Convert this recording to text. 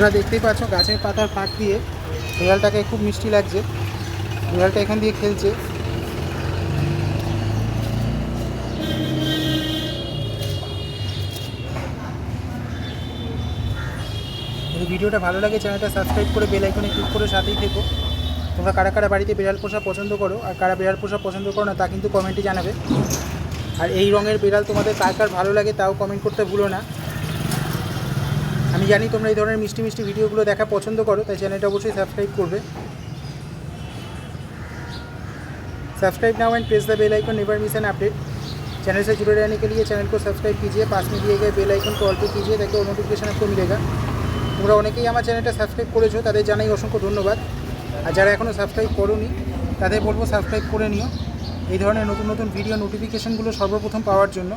তোমরা দেখতেই পাচ্ছ গাছের পাতার ফাঁক দিয়ে বিড়ালটাকে খুব মিষ্টি লাগছে। বিড়ালটা এখান দিয়ে খেলছে। যদি ভিডিওটা ভালো লাগে চ্যানেলটা সাবস্ক্রাইব করে বেল আইকনে ক্লিক করে সাথেই থেকো। তোমরা কারা কারা বাড়িতে বিড়াল পোষা পছন্দ করো আর কারা বিড়াল পোষা পছন্দ করো না তা কিন্তু কমেন্টে জানাবে। আর এই রঙের বিড়াল তোমাদের কার কার ভালো লাগে তাও কমেন্ট করতে ভুলো না। আমি জানি তোমরা এই ধরনের মিষ্টি মিষ্টি ভিডিওগুলো দেখা পছন্দ করো, তাই চ্যানেলটা অবশ্যই সাবস্ক্রাইব করবে। Subscribe now and press the bell icon, never miss an update. Channel से जुड़े रहने के लिए चैनल को सब्सक्राइब कीजिए, पास में दिए गए बेल आइकन को ऑल पे कीजिए ताकि और नोटिफिकेशन आपको मिलेगा। তোমরা অনেকেই আমার চ্যানেলটা সাবস্ক্রাইব করেছো, তাদের জানাই অসংখ্য ধন্যবাদ। আর যারা এখনও সাবস্ক্রাইব করোনি তাদের বলবো সাবস্ক্রাইব করে নিও এই ধরনের নতুন নতুন ভিডিও নোটিফিকেশনগুলো সর্বপ্রথম পাওয়ার জন্য।